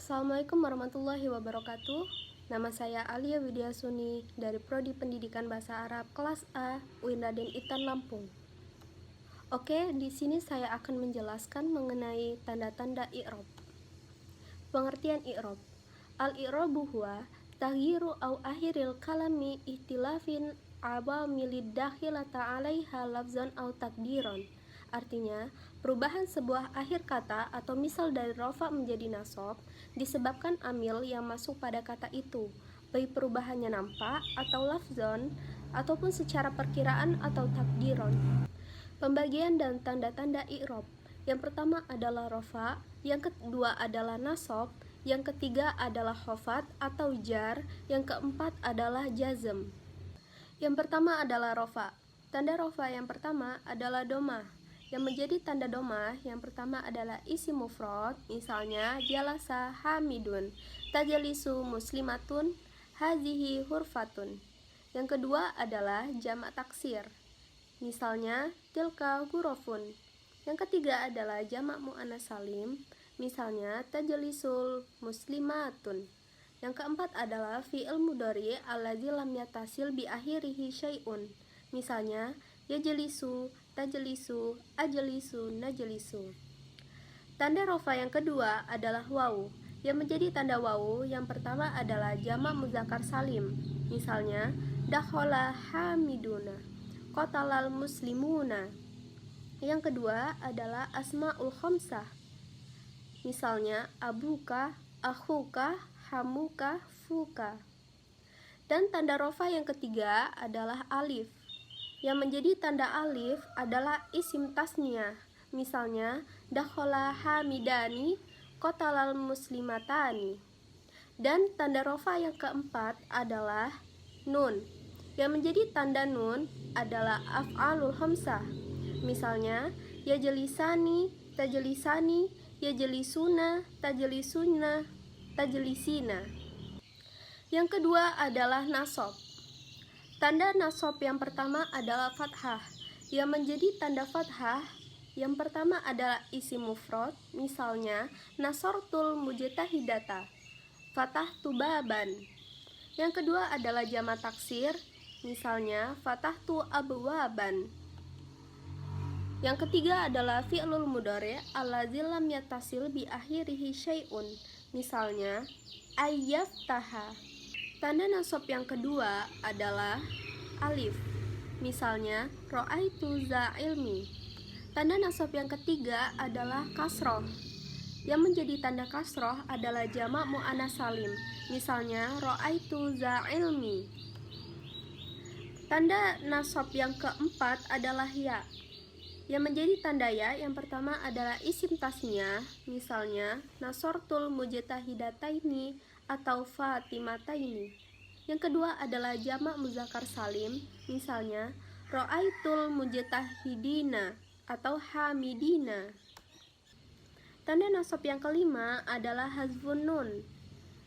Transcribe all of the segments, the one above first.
Assalamualaikum warahmatullahi wabarakatuh. Nama saya Alia Widyasuni dari Prodi Pendidikan Bahasa Arab kelas A UIN Raden Intan Lampung. Oke, di sini saya akan menjelaskan mengenai tanda-tanda i'rab. Pengertian i'rab. Al-i'rabu huwa taghyiru au akhiril kalami ihtilafin awamilid dakhilata 'alaiha lafzan au takdiron. Artinya, perubahan sebuah akhir kata atau misal dari rofa menjadi nasab disebabkan amil yang masuk pada kata itu, baik perubahannya nampak atau lafzon ataupun secara perkiraan atau takdiron. Pembagian dan tanda-tanda i'rab. Yang pertama adalah rofa, yang kedua adalah nasab, yang ketiga adalah khofat atau jar, yang keempat adalah jazm. Yang pertama adalah rofa. Tanda rofa yang pertama adalah domah. Yang menjadi tanda domah yang pertama adalah isim mufrad, misalnya jalasa hamidun, tajalisu muslimatun, hazihi hurfatun. Yang kedua adalah jamak taksir, misalnya tilka hurufun. Yang ketiga adalah jamak muannas salim, misalnya tajalisul muslimatun. Yang keempat adalah fi'il mudhari allazi lam yattasil bi akhirihi syai'un, misalnya yajlisu, tajlisu, ajlisu, najlisu. Tanda rofa yang kedua adalah waw. Yang menjadi tanda waw yang pertama adalah jamak muzakkar salim, misalnya dakhala hamiduna, qatalal muslimuna. Yang kedua adalah asmaul khamsah, misalnya abuka, akhuka, hamuka, fuka. Dan tanda rofa yang ketiga adalah alif. Yang menjadi tanda alif adalah isim tasniyah, misalnya dakhala hamidani, qatalal muslimatani. Dan tanda rofa yang keempat adalah nun. Yang menjadi tanda nun adalah af'alul khamsah, misalnya yajlisani, tajlisani, yajlisuna, tajlisuna, tajlisina. Yang kedua adalah nasab. Tanda nasab yang pertama adalah fathah. Yang menjadi tanda fathah yang pertama adalah isim mufrad, misalnya nasartul mujtahidata, fatahtu baban. Yang kedua adalah jamak taksir, misalnya fatahtu abwaban. Yang ketiga adalah fi'lul mudhari allazi lam yattasil bi akhirihi syai'un, misalnya ayyaftaha. Tanda nasab yang kedua adalah alif, misalnya ra'aitu za ilmi. Tanda nasab yang ketiga adalah kasroh. Yang menjadi tanda kasroh adalah jamak muannas salim, misalnya ra'aitu za ilmi. Tanda nasab yang keempat adalah ya. Yang menjadi tanda ya yang pertama adalah isim tasniyah, misalnya nasartul mujtahidataini atau fatimataini. Yang kedua adalah jamak muzakkar salim, misalnya ra'aitul mujtahidina atau hamidina. Tanda nasab yang kelima adalah hazfun nun.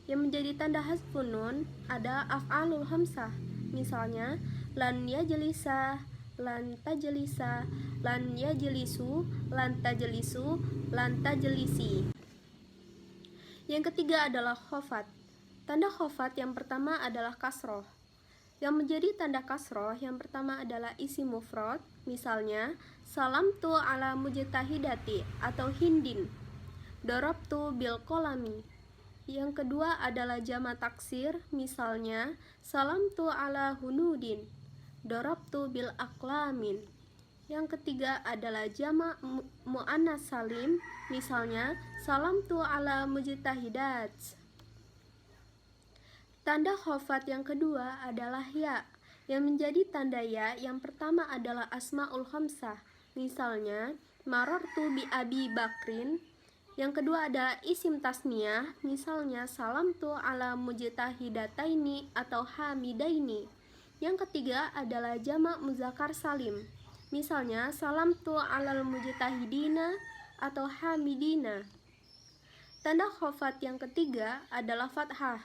Yang menjadi tanda hazfun nun ada af'alul khamsah, misalnya lan yajlisa, lan tajlisa, lan yajlisu, lan tajlisu, lan tajlisi. Yang ketiga adalah khofat. Tanda khofat yang pertama adalah kasroh. Yang menjadi tanda kasroh yang pertama adalah isim mufrad, misalnya salamtu ala mujtahidati atau hindin, darabtu bil kolami. Yang kedua adalah jamak taksir, misalnya salamtu ala hunudin, darabtu bil aklamin. Yang ketiga adalah jamak muannas salim, misalnya salamtu ala mujtahidat. Tanda khofat yang kedua adalah ya. Yang menjadi tanda ya yang pertama adalah asmaul khamsah, misalnya marartu bi abi bakrin. Yang kedua adalah isim tasniyah, misalnya salamtu ala mujtahidataini atau hamidaini. Yang ketiga adalah jamak muzakkar salim, misalnya salamtu alal mujtahidina atau hamidina. Tanda khofat yang ketiga adalah fathah.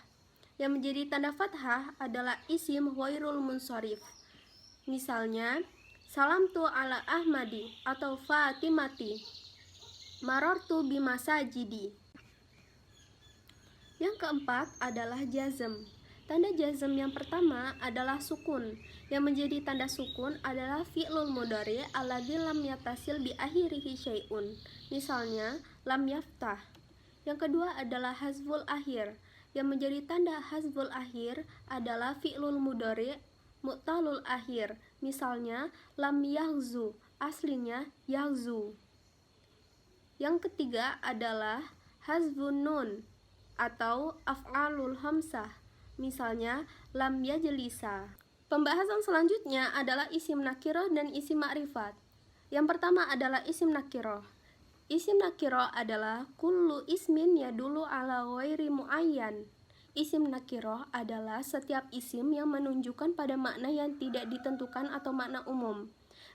Yang menjadi tanda fathah adalah isim ghairul munsharif, misalnya salamtu ala ahmadi atau fatimati, marartu bimasajidi. Yang keempat adalah jazm. Tanda jazm yang pertama adalah sukun. Yang menjadi tanda sukun adalah fi'lul mudhari alladzi lam yattasil bi akhirihi syai'un. Misalnya, lam yaftah. Yang kedua adalah hazful akhir. Yang menjadi tanda hazful akhir adalah fi'lul mudhari mu'talul akhir. Misalnya, lam yahzu, aslinya yahzu. Yang ketiga adalah hazfun nun atau af'alul hamsah. Misalnya, lam yajlisa. Pembahasan selanjutnya adalah isim nakiroh dan isim ma'rifat. Yang pertama adalah isim nakiroh. Isim nakiroh adalah kullu ismin yadulu ala ghairi muayyan. Isim nakiroh adalah setiap isim yang menunjukkan pada makna yang tidak ditentukan atau makna umum.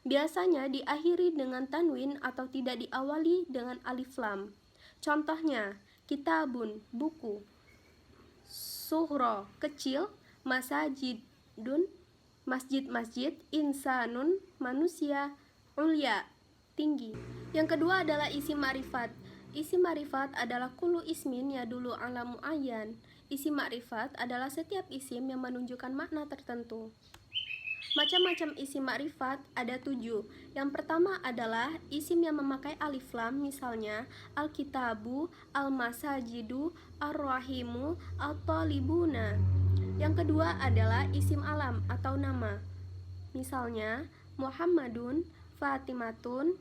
Biasanya diakhiri dengan tanwin atau tidak diawali dengan alif lam. Contohnya, kitabun, buku, suhro, kecil, masajidun, masjid-masjid, insanun, manusia, ulya, tinggi. Yang kedua adalah isim ma'rifat. Isim ma'rifat adalah kullu ismin yadulu ala muayyan. Isim ma'rifat adalah setiap isim yang menunjukkan makna tertentu. Macam-macam isim ma'rifat ada 7. Yang pertama adalah isim yang memakai alif lam, misalnya al-kitabu, al-masajidu, ar-rahimu, al-talibuna. Yang kedua adalah isim alam atau nama, misalnya Muhammadun, Fatimatun,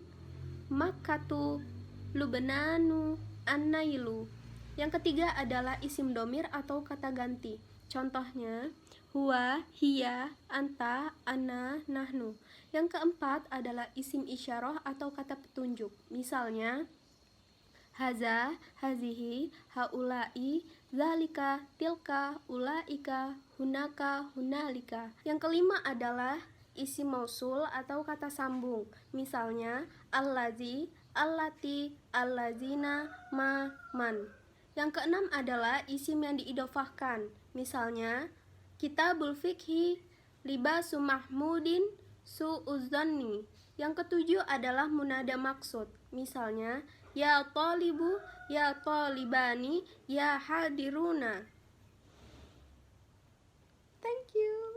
Makkatu, Lubnanu, An-Nailu. Yang ketiga adalah isim domir atau kata ganti. Contohnya, huwa, hiya, anta, ana, nahnu. Yang keempat adalah isim isyarah atau kata petunjuk. Misalnya, haza, hazihi, haulai, zalika, tilka, ulaika, hunaka, hunalika. Yang kelima adalah isim mausul atau kata sambung. Misalnya, allazi, allati, allazina, ma, man. Yang keenam adalah isim yang diidofahkan. Misalnya, kitabul fikhi, libasu mahmudin, su'uzzanni. Yang ketujuh adalah munada maksud. Misalnya, ya talibu, ya talibani, ya hadiruna. Thank you.